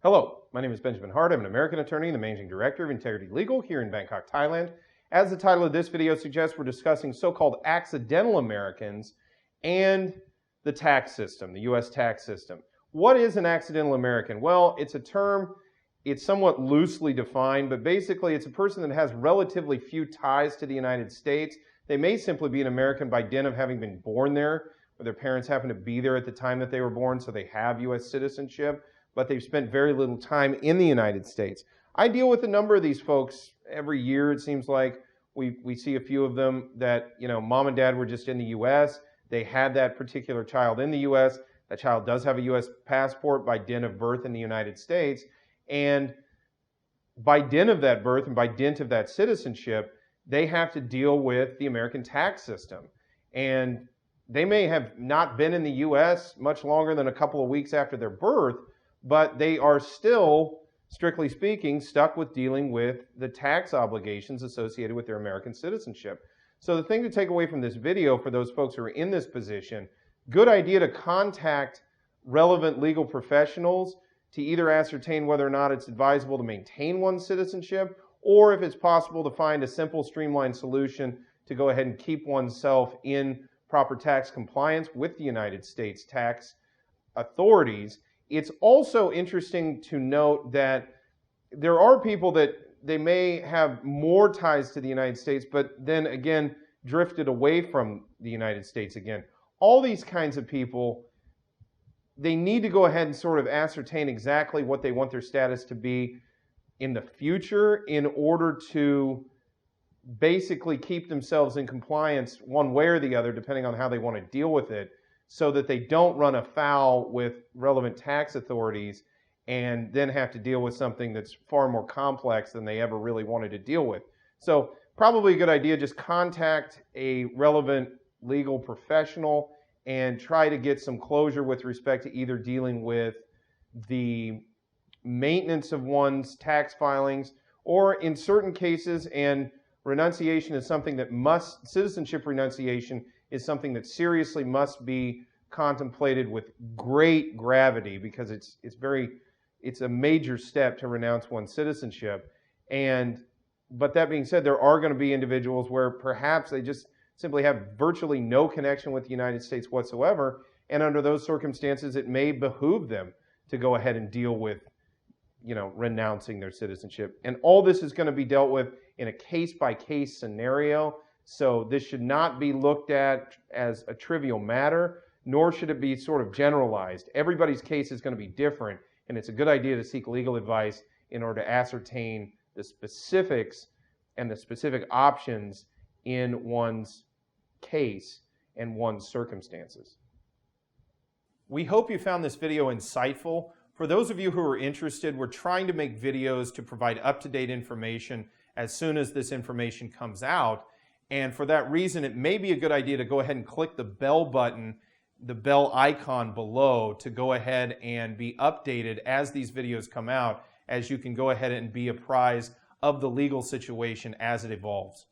Hello, my name is Benjamin Hart. I'm an American attorney and the managing director of Integrity Legal here in Bangkok, Thailand. As the title of this video suggests, we're discussing so-called accidental Americans and the tax system, the U.S. tax system. What is an accidental American? Well, it's a term, it's somewhat loosely defined, but basically it's a person that has relatively few ties to the United States. They may simply be an American by dint of having been born there, or their parents happen to be there at the time that they were born, so they have U.S. citizenship, but they've spent very little time in the United States. I deal with a number of these folks every year. It seems like we see a few of them that, mom and dad were just in the U.S. They had that particular child in the U.S. That child does have a U.S. passport by dint of birth in the United States. And by dint of that birth and by dint of that citizenship, they have to deal with the American tax system. And they may have not been in the U.S. much longer than a couple of weeks after their birth, but they are still, strictly speaking, stuck with dealing with the tax obligations associated with their American citizenship. So the thing to take away from this video for those folks who are in this position, good idea to contact relevant legal professionals to either ascertain whether or not it's advisable to maintain one's citizenship, or if it's possible to find a simple, streamlined solution to go ahead and keep oneself in proper tax compliance with the United States tax authorities. It's also interesting to note that there are people that they may have more ties to the United States, but then again, drifted away from the United States again. All these kinds of people, they need to go ahead and sort of ascertain exactly what they want their status to be in the future in order to basically keep themselves in compliance one way or the other, depending on how they want to deal with it, so that they don't run afoul with relevant tax authorities and then have to deal with something that's far more complex than they ever really wanted to deal with. So probably a good idea, just contact a relevant legal professional and try to get some closure with respect to either dealing with the maintenance of one's tax filings, or in certain cases, and renunciation is something that citizenship renunciation is something that seriously must be contemplated with great gravity, because it's a major step to renounce one's citizenship. But that being said, there are going to be individuals where perhaps they just simply have virtually no connection with the United States whatsoever, and under those circumstances, it may behoove them to go ahead and deal with, renouncing their citizenship. And all this is going to be dealt with in a case-by-case scenario. So this should not be looked at as a trivial matter, nor should it be sort of generalized. Everybody's case is going to be different, and it's a good idea to seek legal advice in order to ascertain the specifics and the specific options in one's case and one's circumstances. We hope you found this video insightful. For those of you who are interested, we're trying to make videos to provide up-to-date information as soon as this information comes out. And for that reason, it may be a good idea to go ahead and click the bell button, the bell icon below, to go ahead and be updated as these videos come out, as you can go ahead and be apprised of the legal situation as it evolves.